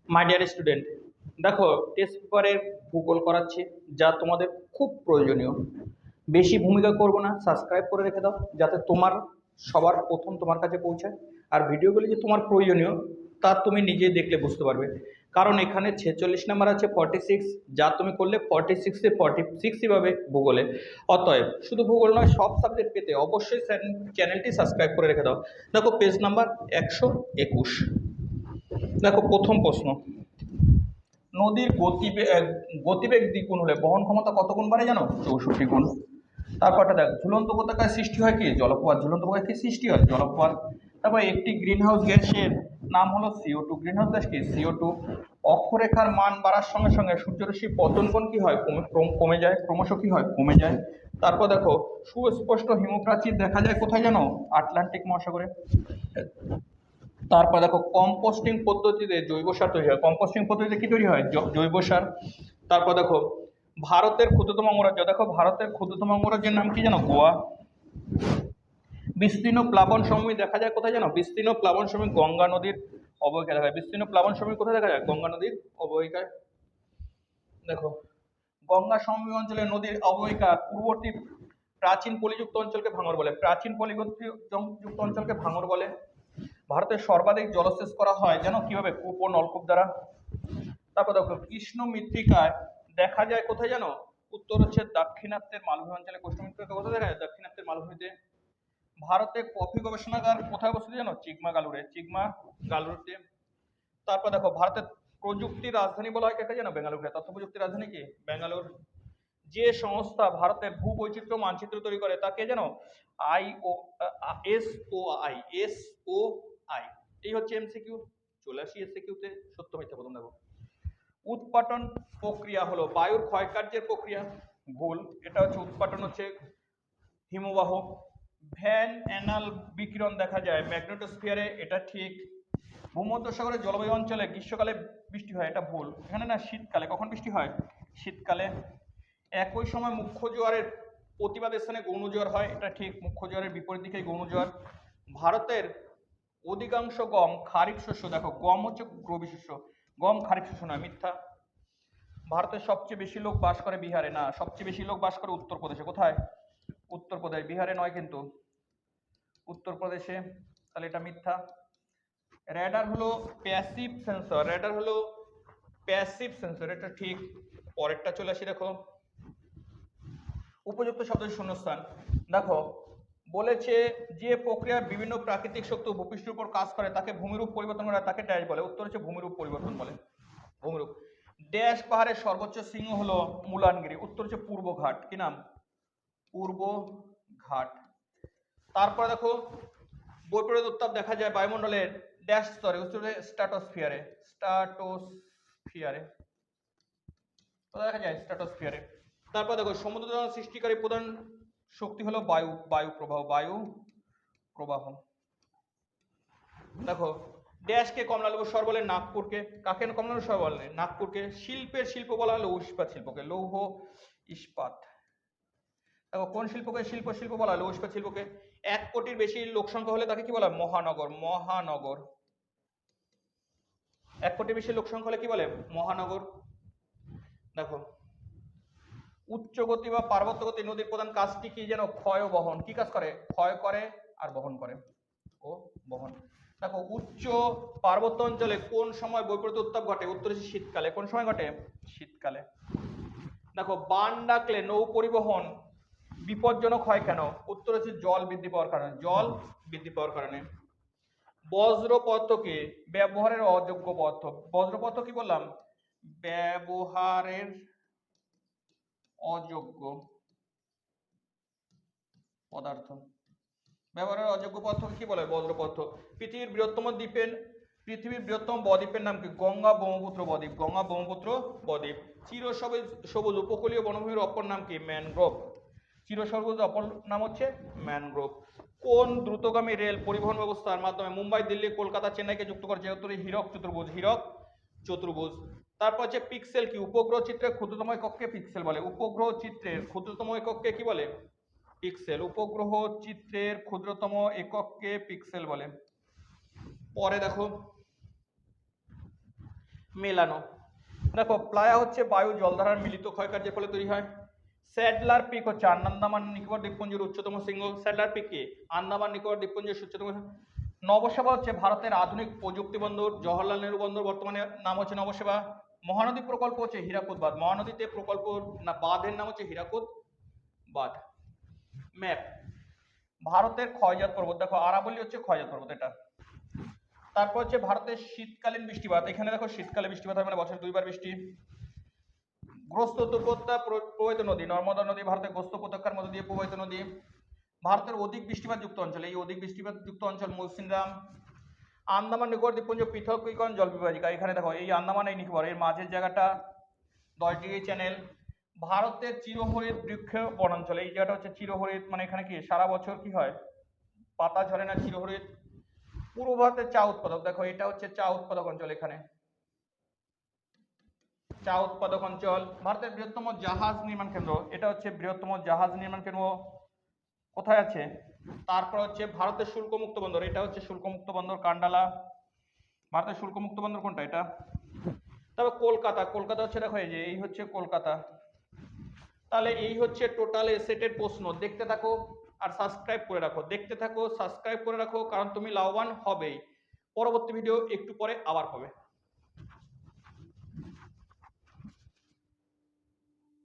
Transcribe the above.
My dear student, দেখো test পেপারের ভূগোল করাচ্ছি, যা তোমাদের খুব প্রয়োজনীয়। বেশি ভূমিকা করব না, সাবস্ক্রাইব করে রেখে দাও যাতে তোমার সবার প্রথম তোমার কাছে পৌঁছায়। আর ভিডিওগুলি যে তোমার প্রয়োজনীয় তা তুমি নিজেই দেখলে বুঝতে পারবে, কারণ এখানে 46 নাম্বার আছে 46, যা তুমি করলে 46-এ 46ই পাবে ভূগোলে। অতএব শুধু ভূগোল নয়, সব সাবজেক্ট পেতে অবশ্যই চ্যানেলটি সাবস্ক্রাইব করে রেখে দাও। দেখো পেজ নাম্বার 121। দেখো প্রথম প্রশ্ন, নদীর গতিবেগ দ্বিগুণ হলে বহন ক্ষমতা কত গুণ বাড়ে জানো? 64 গুণ। তারপরটা দেখ, ঝুলন্ত উপত্যকায় সৃষ্টি হয় কি? জলপ্রপাত। ঝুলন্ত উপত্যকায় কি সৃষ্টি হয়? জলপ্রপাত। তারপর একটি গ্রিনহাউস গ্যাসের নাম হলো CO2। গ্রিনহাউস গ্যাস কি? CO2। অক্ষরেখার মান বাড়ার সঙ্গে সঙ্গে সূর্যরশ্মির পতন কোণ কি হয়? কমে যায়। ক্রমশ কি হয়? কমে যায়। তারপর দেখো, সুস্পষ্ট হিমপ্রাচীর দেখা যায় কোথায় জানো? আটলান্টিক মহাসাগরে। তারপর দেখো, কম্পোস্টিং পদ্ধতিতে জৈব সার তৈরি হয়। কম্পোস্টিং পদ্ধতিতে কি তৈরি হয়? জৈব সার। তারপর দেখো, ভারতের ক্ষুদ্রতম অঙ্গরাজ্য। দেখো ভারতের ক্ষুদ্রতম অঙ্গরাজ্যের নাম কি জানো? গোয়া। বিস্তীর্ণ প্লাবন সমভূমি দেখা যায় কোথায় জানো? বিস্তীর্ণ প্লাবন সমভূমি গঙ্গা নদীর অববাহিকায় দেখা যায়। বিস্তীর্ণ প্লাবন সমভূমি কোথায় দেখা যায়? গঙ্গা নদীর অববাহিকায়। দেখো, গঙ্গা সমভূমি অঞ্চলে নদীর অববাহিকা পূর্ববর্তী প্রাচীন পলিযুক্ত অঞ্চলকে ভাঙর বলে। প্রাচীন পলিযুক্ত অঞ্চলকে ভাঙর বলে। ভারতের সর্বাধিক জলসেচ করা হয় জানো কিভাবে? কূপ ও নলকূপ দ্বারা। তারপর দেখো, কৃষ্ণ মৃত্তিকায় দেখা যায় কোথায় জানো? উত্তর হচ্ছে দাক্ষিণাত্যের মালভূমি অঞ্চলে। কৃষ্ণ মৃত্তিকা কোথায় দেখা যায়? দাক্ষিণাত্যের মালভূমিতে। ভারতে কফি গবেষণাগার কোথায় অবস্থিত জানো? চিকমাগালুরে। চিকমাগালুরতে। তারপর দেখো, ভারতের প্রযুক্তির রাজধানী বলা হয় কাকে জানো? বেঙ্গালুরুকে। তথ্য প্রযুক্তির রাজধানী কি? বেঙ্গালুর। যে সংস্থা ভারতের ভূবৈচিত্র্য মানচিত্র তৈরি করে তাকে জানো? SOI। এই হচ্ছে MCQ। চলে আসি SCQ-তে। সত্য মিথ্যা প্রথম দেখো। উৎপাটন প্রক্রিয়া হলো বায়ুর ক্ষয়কার্যের প্রক্রিয়া। ভুল। এটা হচ্ছে উৎপাটন হচ্ছে হিমবাহ। ভ্যান অ্যানাল বিকিরণ দেখা যায় ম্যাগনেটোস্ফিয়ারে। এটা ঠিক। ভূমধ্যসাগরের জলবায়ু অঞ্চলে গ্রীষ্মকালে বৃষ্টি হয়। এটা ভুল। এখানে না, শীতকালে। কখন বৃষ্টি হয়? শীতকালে। একই সময় মুখ্য জোয়ারের প্রতিবাদ স্থানে গৌণ জোয়ার হয়। এটা ঠিক। মুখ্য জোয়ারের বিপরীত দিকে গৌণ জোয়ার। ভারতের অধিকাংশ গম খারিফ শস্য। দেখো, গম হচ্ছে রবি শস্য, গম খারিফ শস্য নয়। মিথ্যা। ভারতের সবচেয়ে বেশি লোক বাস করে বিহারে। না, সবচেয়ে বেশি লোক বাস করে উত্তরপ্রদেশে। কোথায়? উত্তরপ্রদেশ। বিহারে নয় কিন্তু, উত্তরপ্রদেশে। তাহলে এটা মিথ্যা। রেডার হলো প্যাসিভ সেন্সর। রেডার হলো প্যাসিভ সেন্সর। এটা ঠিক। পরেরটা চলে আসি। দেখো, উপযুক্ত শব্দের শূন্যস্থান। দেখো বলেছে, যে প্রক্রিয়া বিভিন্ন প্রাকৃতিক শক্তি ভূপৃষ্ঠের উপর কাজ করে তাকে ভূমিরূপ পরিবর্তন করে তাকে ড্যাশ বলে। উত্তর হচ্ছে ভূমিরূপ পরিবর্তন বলে। ভূমিরূপ। ড্যাশ পাহাড়ের সর্বোচ্চ শৃঙ্গ হলো মুলানগিরি। উত্তর হচ্ছে পূর্বঘাট। কি নাম? পূর্বঘাট। তারপরে দেখো, বৈপরীত্য উত্তাপ দেখা যায় বায়ুমণ্ডলের ড্যাশ স্তরে। উত্তর হচ্ছে স্ট্র্যাটোস্ফিয়ারে। স্ট্র্যাটোস্ফিয়ারে। কোথায় দেখা যায়? স্ট্র্যাটোস্ফিয়ারে। তারপর দেখো, সমুদ্র দূষণ সৃষ্টিকারী প্রধান শক্তি হলো বায়ু প্রবাহ। দেখো, ড্যাশকে কমলালেবু স্বর বলে নাগপুরকে। কাকে কমলালেবু স্বর বলে? নাগপুরকে। শিল্প বলা হলো ইস্পাত শিল্পকে। লৌহ ইস্পাত। দেখো, কোন শিল্পকে শিল্প বলা হয়? লৌহ ইস্পাত শিল্পকে। 1 কোটির বেশি লোক সংখ্যা হলে তাকে কি বলা হয়? মহানগর। 1 কোটির বেশি লোক সংখ্যা হলে কি বলে? মহানগর। দেখো, উচ্চ গতি বা পার্বত্য গতি নদীর প্রধান কাজটি কি যেন? ক্ষয় ও বহন। কি কাজ করে? ক্ষয় করে আর বহন করে। বহন। দেখো, উচ্চ পার্বত্য অঞ্চলে কোন সময় বৈপরীত্য উত্তাপ ঘটে? উত্তর হচ্ছে শীতকালে। কোন সময় ঘটে? শীতকালে। দেখো, বান ডাকলে নৌ পরিবহন বিপজ্জনক হয় কেন? উত্তর হচ্ছে জল বৃদ্ধি পাওয়ার কারণে। বজ্র পদার্থকে ব্যবহারের অযোগ্য পদার্থ। বজ্র পদার্থ কি বললাম? ব্যবহারের অযোগ্য পদার্থ। ব্যবহারের অযোগ্য পদার্থকে কি বলে? বজ্র পদার্থ। পৃথিবীর বৃহত্তম বদ্বীপের নাম কি? গঙ্গা ব্রহ্মপুত্র বদ্বীপ। চিরসবুজ উপকূলীয় বনভূমির অপর নাম কি? ম্যানগ্রোভ। চিরসবুজ অপর নাম হচ্ছে ম্যানগ্রোভ। কোন দ্রুতগামী রেল পরিবহন ব্যবস্থার মাধ্যমে মুম্বাই, দিল্লি, কলকাতা, চেন্নাইকে যুক্ত করে? যেহেতু হীরক চতুর্ভুজ। তারপর হচ্ছে পিক্সেল কি? উপগ্রহ চিত্রের ক্ষুদ্রতম এককে পিক্সেল বলে। উপগ্রহ চিত্রের ক্ষুদ্রতম এককে কি বলে? পিক্সেল। উপগ্রহ চিত্রের ক্ষুদ্রতম এককে পিক্সেল বলে। পরে দেখো, মেলানো। দেখো প্লায়া হচ্ছে বায়ু জলধারার মিলিত ক্ষয়কার্যের ফলে তৈরি হয়। স্যাডলার পিক হচ্ছে আন্দামান নিকোবর দ্বীপপুঞ্জের উচ্চতম শৃঙ্গ। স্যাডলার পিক কি? আন্দামান নিকোবর দ্বীপপুঞ্জের উচ্চতম। নবসেবা হচ্ছে ভারতের আধুনিক প্রযুক্তি বন্দর। জওহরলাল নেহরু বন্দর বর্তমানে নাম হচ্ছে নবসেবা। মহানদী প্রকল্প হচ্ছে হীরাকুদ বাঁধ। মহানদীতে প্রকল্প না বাঁধের নাম হচ্ছে হীরাকুদ বাঁধ। ম্যাপ। ভারতের ক্ষয়জাত পর্বত, দেখো আরাবল্লী হচ্ছে ক্ষয়জাত পর্বত এটা। তারপর হচ্ছে ভারতের শীতকালীন বৃষ্টিপাত, এখানে দেখো শীতকালে বৃষ্টিপাত হয় মানে বছরে 2 বার বৃষ্টি। গ্রস্ত উপত্যকা প্রবাহিত নদী, নর্মদা নদী ভারতের গ্রস্ত উপত্যকার মধ্যে দিয়ে প্রবাহিত নদী। ভারতের অধিক বৃষ্টিপাত যুক্ত অঞ্চল, এই অধিক বৃষ্টিপাত যুক্ত অঞ্চল মৌসিনরাম। আন্দামান নিকোবর দ্বীপপুঞ্জ পৃথকীকরণ জল বিভাজিকা, এখানে দেখো এই আন্দামান এই নিকোবর এর মাঝের জায়গাটা 10 ডিগ্রি চ্যানেল। ভারতের চিরহরিৎ বৃক্ষ বনাঞ্চল, এই জায়গাটা হচ্ছে চিরহরিৎ, মানে এখানে কি সারা বছর কি হয়, পাতা ঝরে না, চিরহরিৎ। পূর্ব ভারতের চা উৎপাদক, দেখো এটা হচ্ছে চা উৎপাদক অঞ্চল, এখানে চা উৎপাদক অঞ্চল। ভারতের বৃহত্তম জাহাজ নির্মাণ কেন্দ্র, এটা হচ্ছে বৃহত্তম জাহাজ নির্মাণ কেন্দ্র কোথায় আছে। তারপর হচ্ছে ভারতের শুল্কমুক্ত বন্দর, এটা হচ্ছে শুল্কমুক্ত বন্দর কান্ডালা। ভারতের শুল্কমুক্ত বন্দর কোনটা, এটা। তবে কলকাতা, কলকাতা হচ্ছে দেখো এই যে এই হচ্ছে কলকাতা। তাহলে এই হচ্ছে টোটাল এসেটের প্রশ্ন, দেখতে থাকো আর সাবস্ক্রাইব করে রাখো, দেখতে থাকো সাবস্ক্রাইব করে রাখো, কারণ তুমি লাভবান হবেই। পরবর্তী ভিডিও একটু পরে আবার পাবে।